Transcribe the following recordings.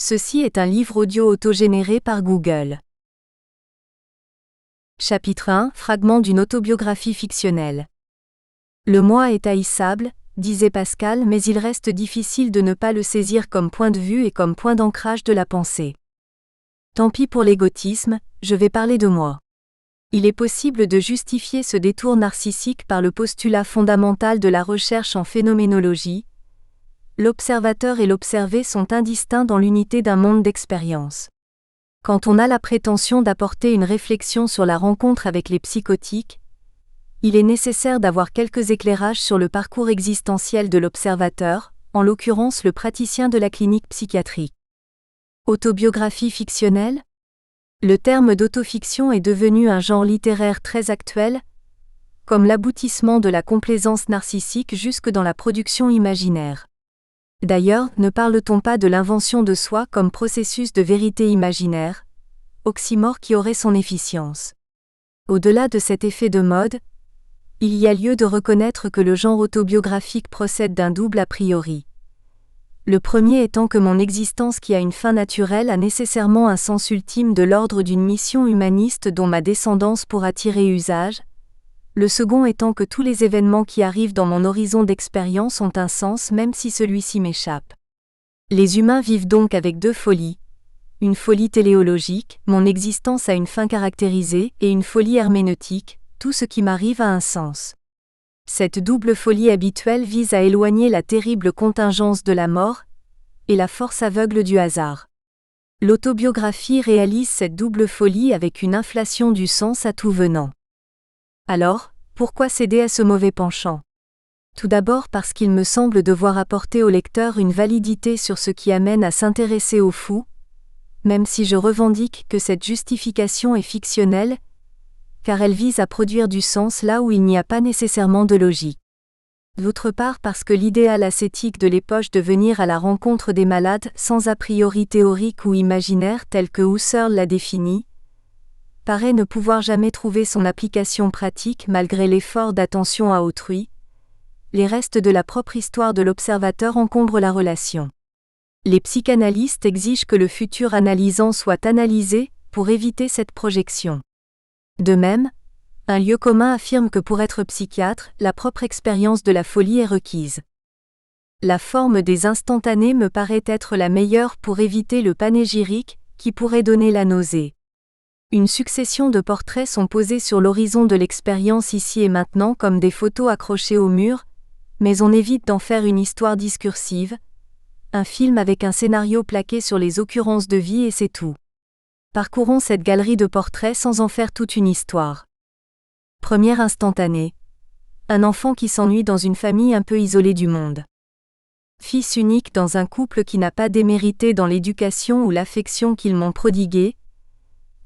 Ceci est un livre audio autogénéré par Google. Chapitre 1, fragment d'une autobiographie fictionnelle. Le moi est haïssable, disait Pascal, mais il reste difficile de ne pas le saisir comme point de vue et comme point d'ancrage de la pensée. Tant pis pour l'égotisme, je vais parler de moi. Il est possible de justifier ce détour narcissique par le postulat fondamental de la recherche en phénoménologie. L'observateur et l'observé sont indistincts dans l'unité d'un monde d'expérience. Quand on a la prétention d'apporter une réflexion sur la rencontre avec les psychotiques, il est nécessaire d'avoir quelques éclairages sur le parcours existentiel de l'observateur, en l'occurrence le praticien de la clinique psychiatrique. Autobiographie fictionnelle ? Le terme d'autofiction est devenu un genre littéraire très actuel, comme l'aboutissement de la complaisance narcissique jusque dans la production imaginaire. D'ailleurs, ne parle-t-on pas de l'invention de soi comme processus de vérité imaginaire, oxymore qui aurait son efficience. Au-delà de cet effet de mode, il y a lieu de reconnaître que le genre autobiographique procède d'un double a priori. Le premier étant que mon existence qui a une fin naturelle a nécessairement un sens ultime de l'ordre d'une mission humaniste dont ma descendance pourra tirer usage, le second étant que tous les événements qui arrivent dans mon horizon d'expérience ont un sens même si celui-ci m'échappe. Les humains vivent donc avec deux folies. Une folie téléologique, mon existence a une fin caractérisée, et une folie herméneutique, tout ce qui m'arrive a un sens. Cette double folie habituelle vise à éloigner la terrible contingence de la mort et la force aveugle du hasard. L'autobiographie réalise cette double folie avec une inflation du sens à tout venant. Alors, pourquoi céder à ce mauvais penchant ? Tout d'abord parce qu'il me semble devoir apporter au lecteur une validité sur ce qui amène à s'intéresser au fou, même si je revendique que cette justification est fictionnelle, car elle vise à produire du sens là où il n'y a pas nécessairement de logique. D'autre part parce que l'idéal ascétique de l'époque de venir à la rencontre des malades sans a priori théorique ou imaginaire tel que Husserl l'a défini, paraît ne pouvoir jamais trouver son application pratique malgré l'effort d'attention à autrui. Les restes de la propre histoire de l'observateur encombrent la relation. Les psychanalystes exigent que le futur analysant soit analysé pour éviter cette projection. De même, un lieu commun affirme que pour être psychiatre, la propre expérience de la folie est requise. La forme des instantanés me paraît être la meilleure pour éviter le panégyrique qui pourrait donner la nausée. Une succession de portraits sont posés sur l'horizon de l'expérience ici et maintenant comme des photos accrochées au mur, mais on évite d'en faire une histoire discursive, un film avec un scénario plaqué sur les occurrences de vie et c'est tout. Parcourons cette galerie de portraits sans en faire toute une histoire. Première instantanée. Un enfant qui s'ennuie dans une famille un peu isolée du monde. Fils unique dans un couple qui n'a pas démérité dans l'éducation ou l'affection qu'ils m'ont prodiguée.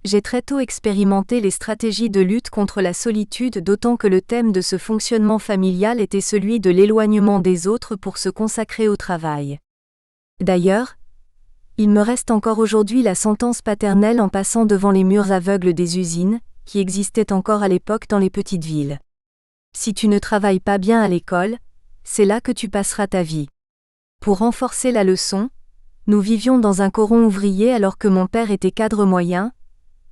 J'ai très tôt expérimenté les stratégies de lutte contre la solitude d'autant que le thème de ce fonctionnement familial était celui de l'éloignement des autres pour se consacrer au travail. D'ailleurs, il me reste encore aujourd'hui la sentence paternelle en passant devant les murs aveugles des usines, qui existaient encore à l'époque dans les petites villes. Si tu ne travailles pas bien à l'école, c'est là que tu passeras ta vie. Pour renforcer la leçon, nous vivions dans un coron ouvrier alors que mon père était cadre moyen,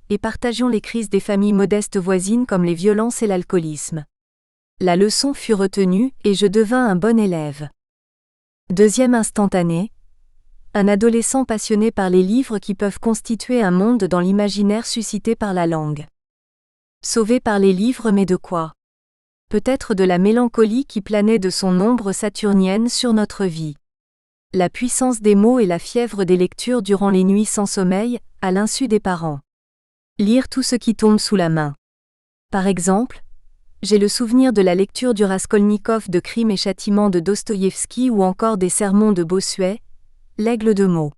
et partagions les crises des familles modestes voisines comme les violences et l'alcoolisme. La leçon fut retenue et je devins un bon élève. Deuxième instantané. Un adolescent passionné par les livres qui peuvent constituer un monde dans l'imaginaire suscité par la langue. Sauvé par les livres mais de quoi ? Peut-être de la mélancolie qui planait de son ombre saturnienne sur notre vie. La puissance des mots et la fièvre des lectures durant les nuits sans sommeil, à l'insu des parents. Lire tout ce qui tombe sous la main. Par exemple, j'ai le souvenir de la lecture du Raskolnikov de Crime et Châtiment de Dostoïevski ou encore des Sermons de Bossuet, L'Aigle de Meaux.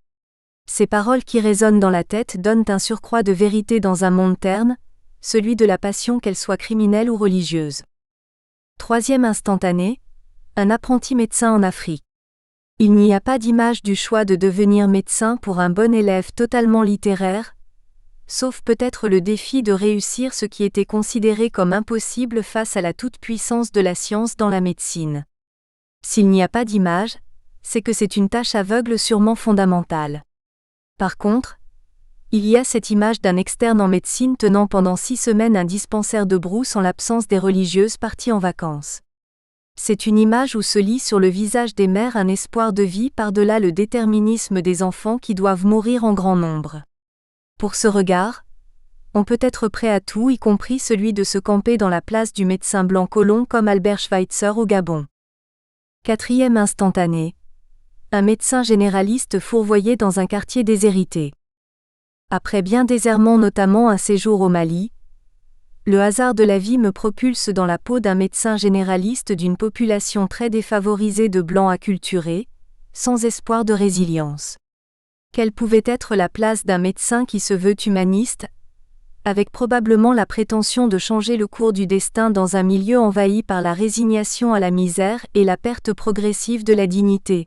Ces paroles qui résonnent dans la tête donnent un surcroît de vérité dans un monde terne, celui de la passion qu'elle soit criminelle ou religieuse. Troisième instantané, un apprenti médecin en Afrique. Il n'y a pas d'image du choix de devenir médecin pour un bon élève totalement littéraire, sauf peut-être le défi de réussir ce qui était considéré comme impossible face à la toute-puissance de la science dans la médecine. S'il n'y a pas d'image, c'est que c'est une tâche aveugle sûrement fondamentale. Par contre, il y a cette image d'un externe en médecine tenant pendant 6 semaines un dispensaire de brousse en l'absence des religieuses parties en vacances. C'est une image où se lit sur le visage des mères un espoir de vie par-delà le déterminisme des enfants qui doivent mourir en grand nombre. Pour ce regard, on peut être prêt à tout, y compris celui de se camper dans la place du médecin blanc colon comme Albert Schweitzer au Gabon. 4e instantané. Un médecin généraliste fourvoyé dans un quartier déshérité. Après bien des errements, notamment un séjour au Mali, le hasard de la vie me propulse dans la peau d'un médecin généraliste d'une population très défavorisée de blancs acculturés, sans espoir de résilience. Quelle pouvait être la place d'un médecin qui se veut humaniste, avec probablement la prétention de changer le cours du destin dans un milieu envahi par la résignation à la misère et la perte progressive de la dignité.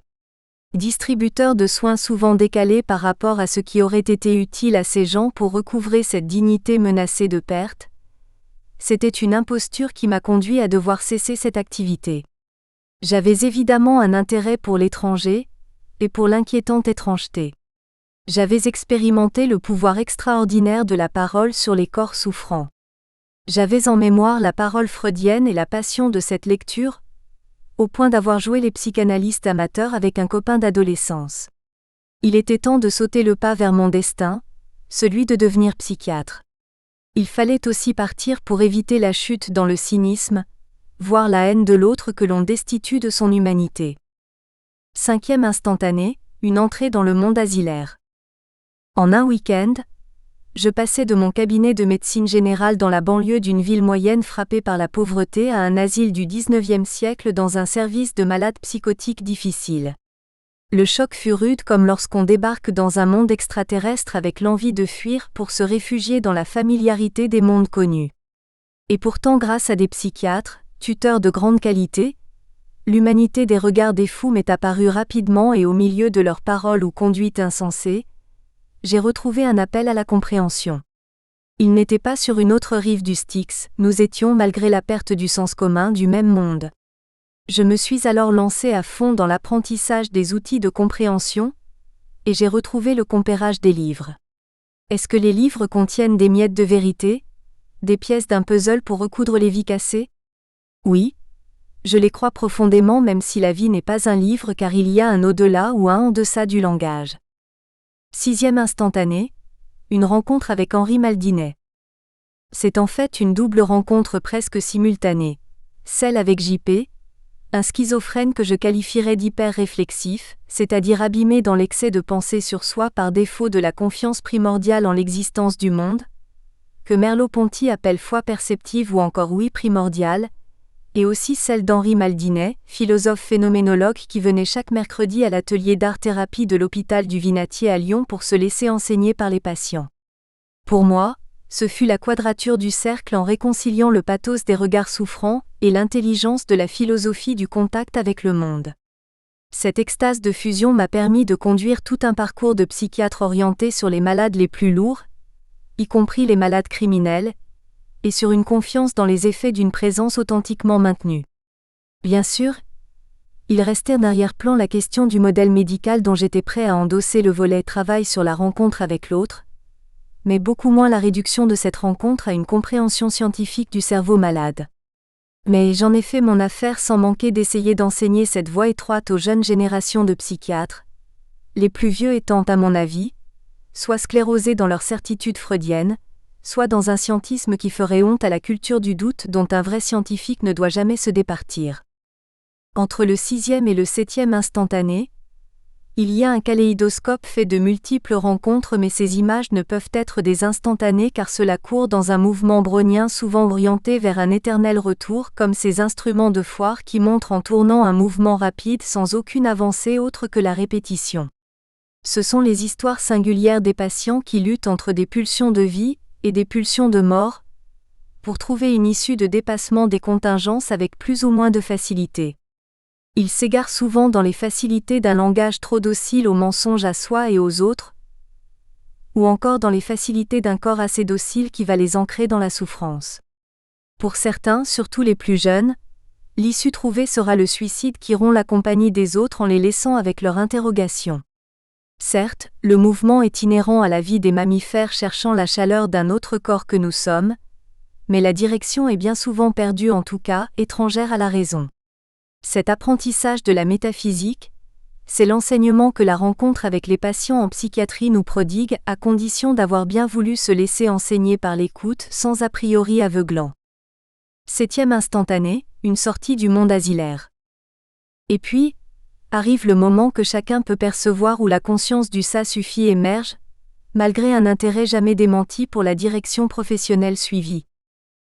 Distributeur de soins souvent décalés par rapport à ce qui aurait été utile à ces gens pour recouvrer cette dignité menacée de perte, c'était une imposture qui m'a conduit à devoir cesser cette activité. J'avais évidemment un intérêt pour l'étranger, et pour l'inquiétante étrangeté. J'avais expérimenté le pouvoir extraordinaire de la parole sur les corps souffrants. J'avais en mémoire la parole freudienne et la passion de cette lecture, au point d'avoir joué les psychanalystes amateurs avec un copain d'adolescence. Il était temps de sauter le pas vers mon destin, celui de devenir psychiatre. Il fallait aussi partir pour éviter la chute dans le cynisme, voire la haine de l'autre que l'on destitue de son humanité. 5e instantané, une entrée dans le monde asilaire. En un week-end, je passais de mon cabinet de médecine générale dans la banlieue d'une ville moyenne frappée par la pauvreté à un asile du 19e siècle dans un service de malades psychotiques difficiles. Le choc fut rude comme lorsqu'on débarque dans un monde extraterrestre avec l'envie de fuir pour se réfugier dans la familiarité des mondes connus. Et pourtant, grâce à des psychiatres, tuteurs de grande qualité, l'humanité des regards des fous m'est apparue rapidement et au milieu de leurs paroles ou conduites insensées, j'ai retrouvé un appel à la compréhension. Ils n'étaient pas sur une autre rive du Styx, nous étions, malgré la perte du sens commun, du même monde. Je me suis alors lancé à fond dans l'apprentissage des outils de compréhension, et j'ai retrouvé le compérage des livres. Est-ce que les livres contiennent des miettes de vérité, des pièces d'un puzzle pour recoudre les vies cassées ? Oui, je les crois profondément, même si la vie n'est pas un livre, car il y a un au-delà ou un en deçà du langage. 6e instantané, une rencontre avec Henri Maldinet. C'est en fait une double rencontre presque simultanée, celle avec JP, un schizophrène que je qualifierais d'hyper-réflexif, c'est-à-dire abîmé dans l'excès de pensée sur soi par défaut de la confiance primordiale en l'existence du monde, que Merleau-Ponty appelle foi perceptive ou encore oui primordiale, et aussi celle d'Henri Maldinet, philosophe phénoménologue qui venait chaque mercredi à l'atelier d'art-thérapie de l'hôpital du Vinatier à Lyon pour se laisser enseigner par les patients. Pour moi, ce fut la quadrature du cercle en réconciliant le pathos des regards souffrants et l'intelligence de la philosophie du contact avec le monde. Cette extase de fusion m'a permis de conduire tout un parcours de psychiatre orienté sur les malades les plus lourds, y compris les malades criminels, et sur une confiance dans les effets d'une présence authentiquement maintenue. Bien sûr, il restait d'arrière-plan la question du modèle médical dont j'étais prêt à endosser le volet travail sur la rencontre avec l'autre, mais beaucoup moins la réduction de cette rencontre à une compréhension scientifique du cerveau malade. Mais j'en ai fait mon affaire sans manquer d'essayer d'enseigner cette voie étroite aux jeunes générations de psychiatres, les plus vieux étant, à mon avis, soit sclérosés dans leur certitude freudienne, soit dans un scientisme qui ferait honte à la culture du doute dont un vrai scientifique ne doit jamais se départir. Entre le 6e et le 7e instantané, il y a un kaléidoscope fait de multiples rencontres, mais ces images ne peuvent être des instantanés car cela court dans un mouvement brownien souvent orienté vers un éternel retour, comme ces instruments de foire qui montrent en tournant un mouvement rapide sans aucune avancée autre que la répétition. Ce sont les histoires singulières des patients qui luttent entre des pulsions de vie et des pulsions de mort, pour trouver une issue de dépassement des contingences avec plus ou moins de facilité. Ils s'égarent souvent dans les facilités d'un langage trop docile aux mensonges à soi et aux autres, ou encore dans les facilités d'un corps assez docile qui va les ancrer dans la souffrance. Pour certains, surtout les plus jeunes, l'issue trouvée sera le suicide qui rompt la compagnie des autres en les laissant avec leur interrogation. Certes, le mouvement est inhérent à la vie des mammifères cherchant la chaleur d'un autre corps que nous sommes, mais la direction est bien souvent perdue, en tout cas, étrangère à la raison. Cet apprentissage de la métaphysique, c'est l'enseignement que la rencontre avec les patients en psychiatrie nous prodigue, à condition d'avoir bien voulu se laisser enseigner par l'écoute sans a priori aveuglant. 7e instantané, une sortie du monde asilaire. Et puis, arrive le moment que chacun peut percevoir où la conscience du ça suffit émerge, malgré un intérêt jamais démenti pour la direction professionnelle suivie.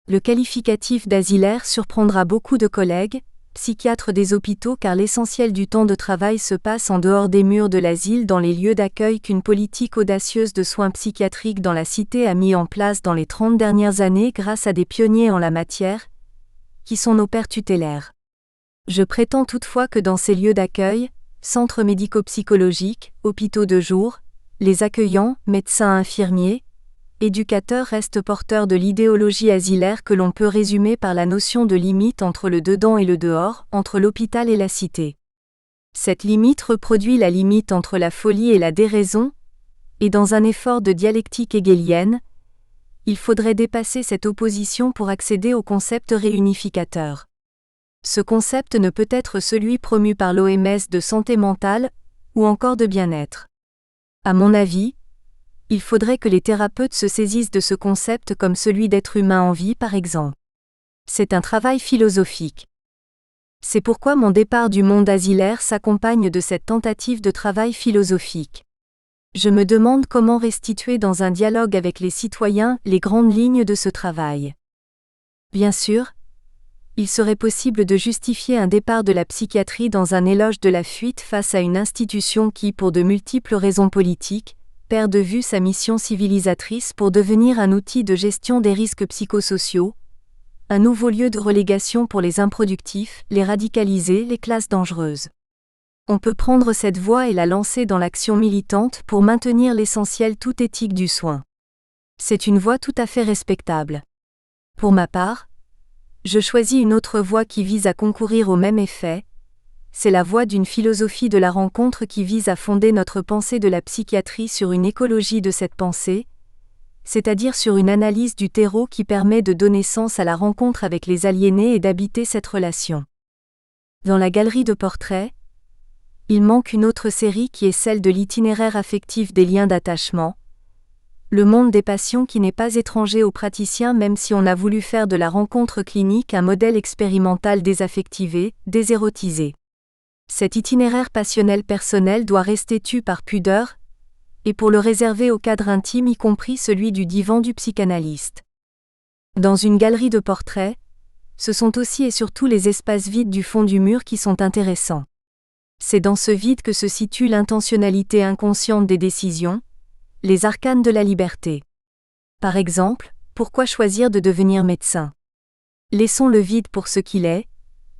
Le qualificatif d'asilaire surprendra beaucoup de collègues, psychiatres des hôpitaux, car l'essentiel du temps de travail se passe en dehors des murs de l'asile, dans les lieux d'accueil qu'une politique audacieuse de soins psychiatriques dans la cité a mis en place dans les 30 dernières années grâce à des pionniers en la matière, qui sont nos pères tutélaires. Je prétends toutefois que dans ces lieux d'accueil, centres médico-psychologiques, hôpitaux de jour, les accueillants, médecins, infirmiers, éducateurs restent porteurs de l'idéologie asilaire que l'on peut résumer par la notion de limite entre le dedans et le dehors, entre l'hôpital et la cité. Cette limite reproduit la limite entre la folie et la déraison, et dans un effort de dialectique hegélienne, il faudrait dépasser cette opposition pour accéder au concept réunificateur. Ce concept ne peut être celui promu par l'OMS de santé mentale, ou encore de bien-être. À mon avis, il faudrait que les thérapeutes se saisissent de ce concept comme celui d'être humain en vie, par exemple. C'est un travail philosophique. C'est pourquoi mon départ du monde asilaire s'accompagne de cette tentative de travail philosophique. Je me demande comment restituer dans un dialogue avec les citoyens les grandes lignes de ce travail. Bien sûr, il serait possible de justifier un départ de la psychiatrie dans un éloge de la fuite face à une institution qui, pour de multiples raisons politiques, perd de vue sa mission civilisatrice pour devenir un outil de gestion des risques psychosociaux, un nouveau lieu de relégation pour les improductifs, les radicalisés, les classes dangereuses. On peut prendre cette voie et la lancer dans l'action militante pour maintenir l'essentiel tout éthique du soin. C'est une voie tout à fait respectable. Pour ma part, je choisis une autre voie qui vise à concourir au même effet. C'est la voie d'une philosophie de la rencontre qui vise à fonder notre pensée de la psychiatrie sur une écologie de cette pensée, c'est-à-dire sur une analyse du terreau qui permet de donner sens à la rencontre avec les aliénés et d'habiter cette relation. Dans la galerie de portraits, il manque une autre série qui est celle de l'itinéraire affectif des liens d'attachement, le monde des passions qui n'est pas étranger aux praticiens même si on a voulu faire de la rencontre clinique un modèle expérimental désaffectivé, désérotisé. Cet itinéraire passionnel personnel doit rester tu par pudeur, et pour le réserver au cadre intime y compris celui du divan du psychanalyste. Dans une galerie de portraits, ce sont aussi et surtout les espaces vides du fond du mur qui sont intéressants. C'est dans ce vide que se situe l'intentionnalité inconsciente des décisions, les arcanes de la liberté. Par exemple, pourquoi choisir de devenir médecin ? Laissons le vide pour ce qu'il est,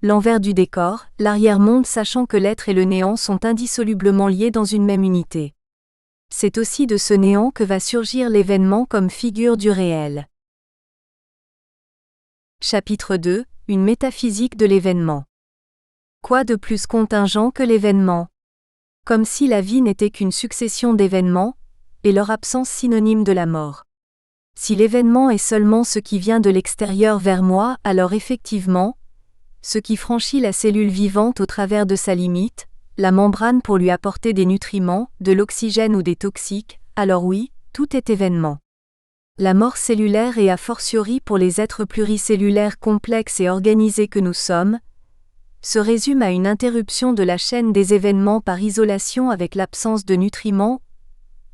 l'envers du décor, l'arrière-monde, sachant que l'être et le néant sont indissolublement liés dans une même unité. C'est aussi de ce néant que va surgir l'événement comme figure du réel. Chapitre 2 : Une métaphysique de l'événement. Quoi de plus contingent que l'événement ? Comme si la vie n'était qu'une succession d'événements, et leur absence synonyme de la mort. Si l'événement est seulement ce qui vient de l'extérieur vers moi, alors effectivement, ce qui franchit la cellule vivante au travers de sa limite, la membrane pour lui apporter des nutriments, de l'oxygène ou des toxiques, alors oui, tout est événement. La mort cellulaire et a fortiori pour les êtres pluricellulaires complexes et organisés que nous sommes, se résume à une interruption de la chaîne des événements par isolation avec l'absence de nutriments,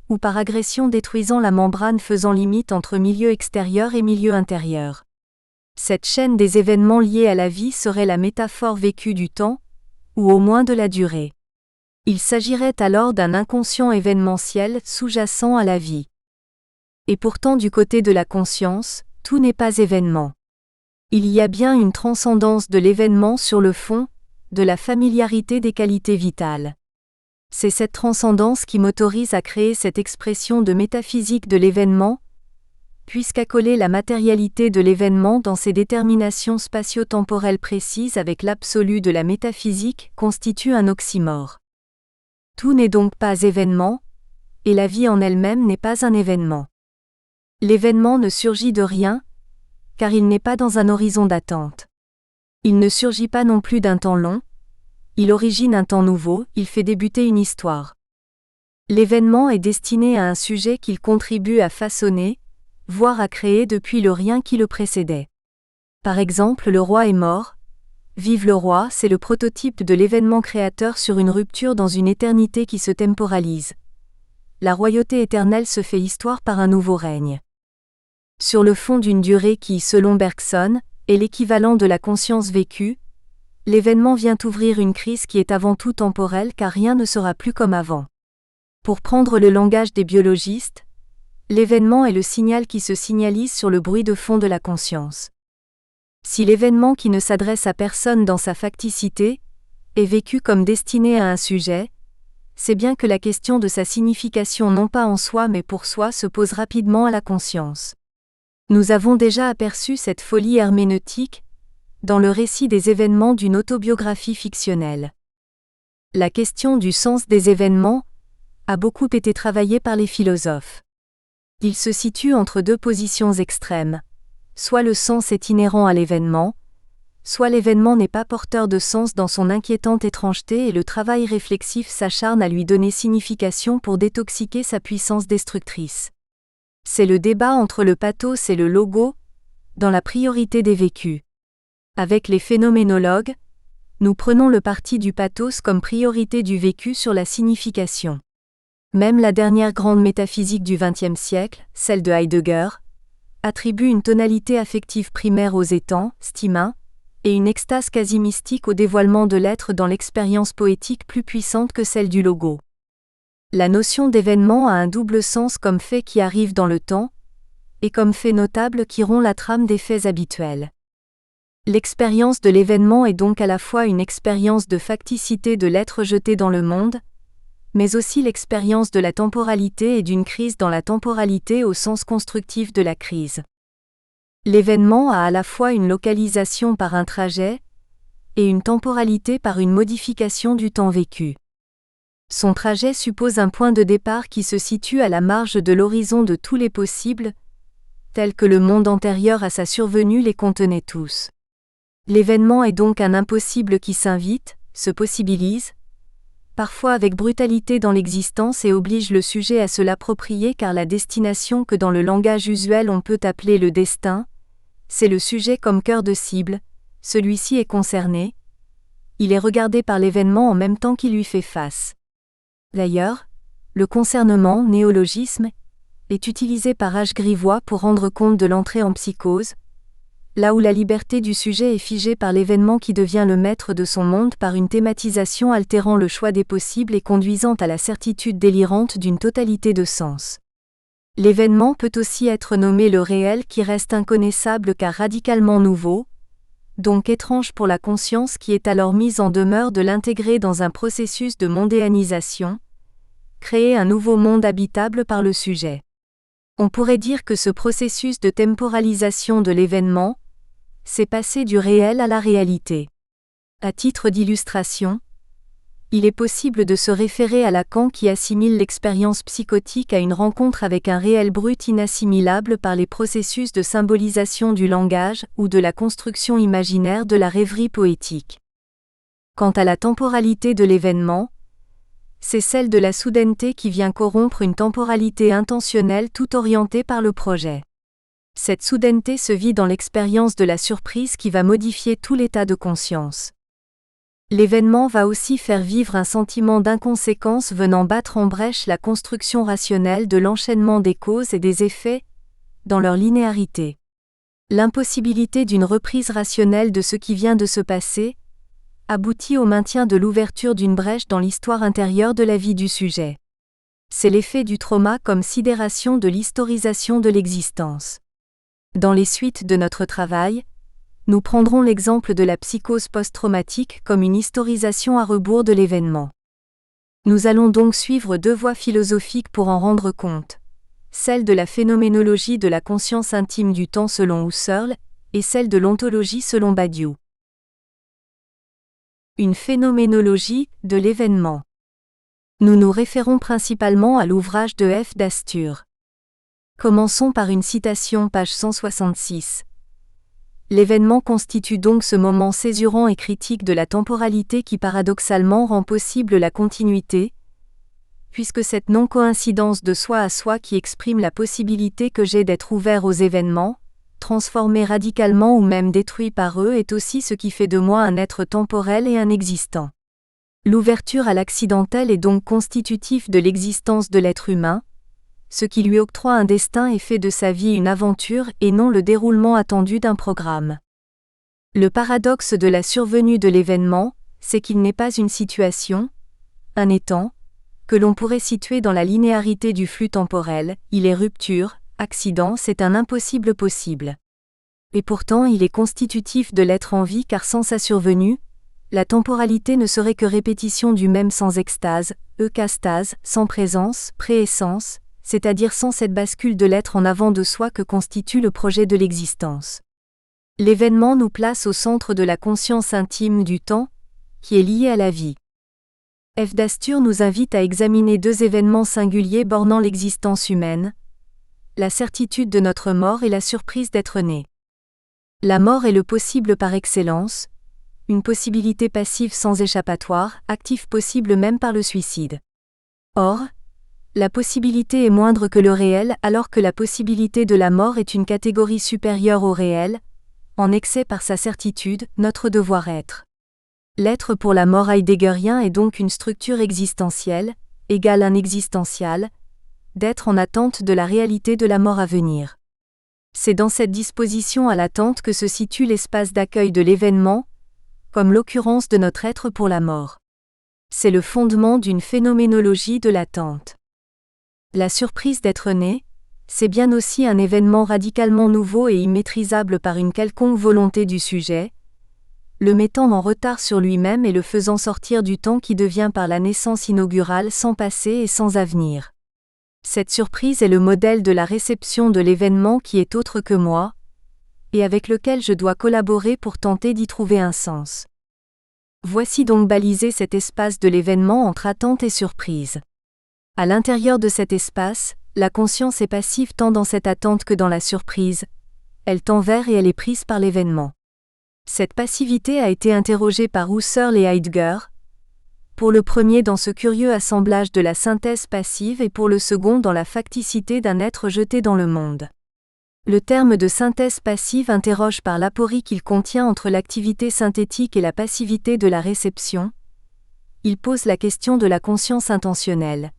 ou par agression détruisant la membrane faisant limite entre milieu extérieur et milieu intérieur. Cette chaîne des événements liés à la vie serait la métaphore vécue du temps, ou au moins de la durée. Il s'agirait alors d'un inconscient événementiel sous-jacent à la vie. Et pourtant du côté de la conscience, tout n'est pas événement. Il y a bien une transcendance de l'événement sur le fond, de la familiarité des qualités vitales. C'est cette transcendance qui m'autorise à créer cette expression de métaphysique de l'événement, puisqu'accoler la matérialité de l'événement dans ses déterminations spatio-temporelles précises avec l'absolu de la métaphysique constitue un oxymore. Tout n'est donc pas événement, et la vie en elle-même n'est pas un événement. L'événement ne surgit de rien, car il n'est pas dans un horizon d'attente. Il ne surgit pas non plus d'un temps long, il origine un temps nouveau, il fait débuter une histoire. L'événement est destiné à un sujet qu'il contribue à façonner, voire à créer depuis le rien qui le précédait. Par exemple, le roi est mort. Vive le roi, c'est le prototype de l'événement créateur sur une rupture dans une éternité qui se temporalise. La royauté éternelle se fait histoire par un nouveau règne. Sur le fond d'une durée qui, selon Bergson, est l'équivalent de la conscience vécue, l'événement vient ouvrir une crise qui est avant tout temporelle car rien ne sera plus comme avant. Pour prendre le langage des biologistes, l'événement est le signal qui se signalise sur le bruit de fond de la conscience. Si l'événement qui ne s'adresse à personne dans sa facticité est vécu comme destiné à un sujet, c'est bien que la question de sa signification non pas en soi mais pour soi se pose rapidement à la conscience. Nous avons déjà aperçu cette folie herméneutique dans le récit des événements d'une autobiographie fictionnelle. La question du sens des événements a beaucoup été travaillée par les philosophes. Il se situe entre deux positions extrêmes. Soit le sens est inhérent à l'événement, soit l'événement n'est pas porteur de sens dans son inquiétante étrangeté et le travail réflexif s'acharne à lui donner signification pour détoxiquer sa puissance destructrice. C'est le débat entre le pathos et le logo, dans la priorité des vécus. Avec les phénoménologues, nous prenons le parti du pathos comme priorité du vécu sur la signification. Même la dernière grande métaphysique du XXe siècle, celle de Heidegger, attribue une tonalité affective primaire aux étangs, stima, et une extase quasi mystique au dévoilement de l'être dans l'expérience poétique plus puissante que celle du logo. La notion d'événement a un double sens comme fait qui arrive dans le temps, et comme fait notable qui rompt la trame des faits habituels. L'expérience de l'événement est donc à la fois une expérience de facticité de l'être jeté dans le monde, mais aussi l'expérience de la temporalité et d'une crise dans la temporalité au sens constructif de la crise. L'événement a à la fois une localisation par un trajet, et une temporalité par une modification du temps vécu. Son trajet suppose un point de départ qui se situe à la marge de l'horizon de tous les possibles, tel que le monde antérieur à sa survenue les contenait tous. L'événement est donc un impossible qui s'invite, se possibilise, parfois avec brutalité dans l'existence et oblige le sujet à se l'approprier car la destination que dans le langage usuel on peut appeler le destin, c'est le sujet comme cœur de cible, celui-ci est concerné, il est regardé par l'événement en même temps qu'il lui fait face. D'ailleurs, le concernement, néologisme, est utilisé par H. Grivois pour rendre compte de l'entrée en psychose, là où la liberté du sujet est figée par l'événement qui devient le maître de son monde par une thématisation altérant le choix des possibles et conduisant à la certitude délirante d'une totalité de sens. L'événement peut aussi être nommé le réel qui reste inconnaissable car radicalement nouveau, donc étrange pour la conscience qui est alors mise en demeure de l'intégrer dans un processus de mondéanisation, créer un nouveau monde habitable par le sujet. On pourrait dire que ce processus de temporalisation de l'événement, c'est passer du réel à la réalité. À titre d'illustration, il est possible de se référer à Lacan qui assimile l'expérience psychotique à une rencontre avec un réel brut inassimilable par les processus de symbolisation du langage ou de la construction imaginaire de la rêverie poétique. Quant à la temporalité de l'événement, c'est celle de la soudaineté qui vient corrompre une temporalité intentionnelle tout orientée par le projet. Cette soudaineté se vit dans l'expérience de la surprise qui va modifier tout l'état de conscience. L'événement va aussi faire vivre un sentiment d'inconséquence venant battre en brèche la construction rationnelle de l'enchaînement des causes et des effets, dans leur linéarité. L'impossibilité d'une reprise rationnelle de ce qui vient de se passer aboutit au maintien de l'ouverture d'une brèche dans l'histoire intérieure de la vie du sujet. C'est l'effet du trauma comme sidération de l'historisation de l'existence. Dans les suites de notre travail, nous prendrons l'exemple de la psychose post-traumatique comme une historisation à rebours de l'événement. Nous allons donc suivre deux voies philosophiques pour en rendre compte, celle de la phénoménologie de la conscience intime du temps selon Husserl, et celle de l'ontologie selon Badiou. Une phénoménologie de l'événement. Nous nous référons principalement à l'ouvrage de F. d'Astur. Commençons par une citation, page 166. L'événement constitue donc ce moment césurant et critique de la temporalité qui paradoxalement rend possible la continuité, puisque cette non-coïncidence de soi à soi qui exprime la possibilité que j'ai d'être ouvert aux événements, transformé radicalement ou même détruit par eux, est aussi ce qui fait de moi un être temporel et un existant. L'ouverture à l'accidentel est donc constitutif de l'existence de l'être humain, ce qui lui octroie un destin et fait de sa vie une aventure et non le déroulement attendu d'un programme. Le paradoxe de la survenue de l'événement, c'est qu'il n'est pas une situation, un étant, que l'on pourrait situer dans la linéarité du flux temporel, il est rupture, accident, c'est un impossible possible. Et pourtant il est constitutif de l'être en vie car sans sa survenue, la temporalité ne serait que répétition du même sans extase, eucastase, sans présence, préessence, c'est-à-dire sans cette bascule de l'être en avant de soi que constitue le projet de l'existence. L'événement nous place au centre de la conscience intime du temps, qui est liée à la vie. F. d'Astur nous invite à examiner deux événements singuliers bornant l'existence humaine, la certitude de notre mort et la surprise d'être né. La mort est le possible par excellence, une possibilité passive sans échappatoire, active possible même par le suicide. Or, la possibilité est moindre que le réel alors que la possibilité de la mort est une catégorie supérieure au réel, en excès par sa certitude, notre devoir-être. L'être pour la mort heideggerien est donc une structure existentielle, égale un existential, d'être en attente de la réalité de la mort à venir. C'est dans cette disposition à l'attente que se situe l'espace d'accueil de l'événement, comme l'occurrence de notre être pour la mort. C'est le fondement d'une phénoménologie de l'attente. La surprise d'être né, c'est bien aussi un événement radicalement nouveau et immaîtrisable par une quelconque volonté du sujet, le mettant en retard sur lui-même et le faisant sortir du temps qui devient par la naissance inaugurale sans passé et sans avenir. Cette surprise est le modèle de la réception de l'événement qui est autre que moi, et avec lequel je dois collaborer pour tenter d'y trouver un sens. Voici donc balisé cet espace de l'événement entre attente et surprise. À l'intérieur de cet espace, la conscience est passive tant dans cette attente que dans la surprise, elle tend vers et elle est prise par l'événement. Cette passivité a été interrogée par Husserl et Heidegger, pour le premier dans ce curieux assemblage de la synthèse passive et pour le second dans la facticité d'un être jeté dans le monde. Le terme de synthèse passive interroge par l'aporie qu'il contient entre l'activité synthétique et la passivité de la réception. Il pose la question de la conscience intentionnelle.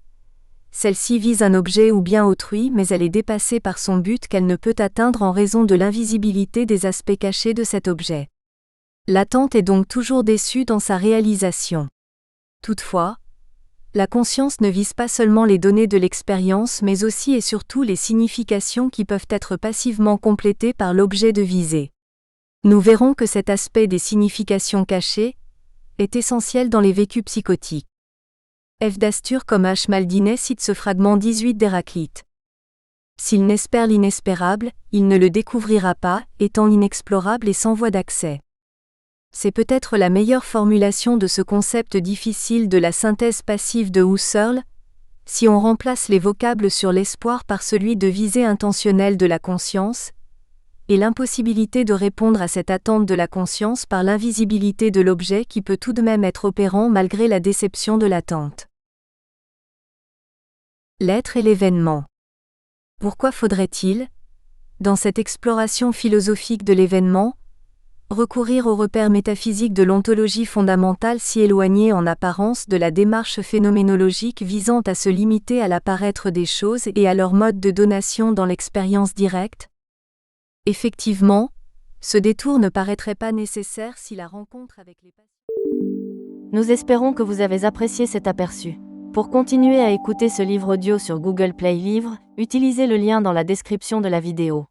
Celle-ci vise un objet ou bien autrui, mais elle est dépassée par son but qu'elle ne peut atteindre en raison de l'invisibilité des aspects cachés de cet objet. L'attente est donc toujours déçue dans sa réalisation. Toutefois, la conscience ne vise pas seulement les données de l'expérience mais aussi et surtout les significations qui peuvent être passivement complétées par l'objet de visée. Nous verrons que cet aspect des significations cachées est essentiel dans les vécus psychotiques. F. d'Astur comme H. Maldinet cite ce fragment 18 d'Héraclite. S'il n'espère l'inespérable, il ne le découvrira pas, étant inexplorable et sans voie d'accès. C'est peut-être la meilleure formulation de ce concept difficile de la synthèse passive de Husserl, si on remplace les vocables sur l'espoir par celui de visée intentionnelle de la conscience, et l'impossibilité de répondre à cette attente de la conscience par l'invisibilité de l'objet qui peut tout de même être opérant malgré la déception de l'attente. L'être et l'événement. Pourquoi faudrait-il, dans cette exploration philosophique de l'événement, recourir aux repères métaphysiques de l'ontologie fondamentale si éloignés en apparence de la démarche phénoménologique visant à se limiter à l'apparaître des choses et à leur mode de donation dans l'expérience directe ? Effectivement, ce détour ne paraîtrait pas nécessaire si la rencontre avec les patients... Nous espérons que vous avez apprécié cet aperçu. Pour continuer à écouter ce livre audio sur Google Play Livres, utilisez le lien dans la description de la vidéo.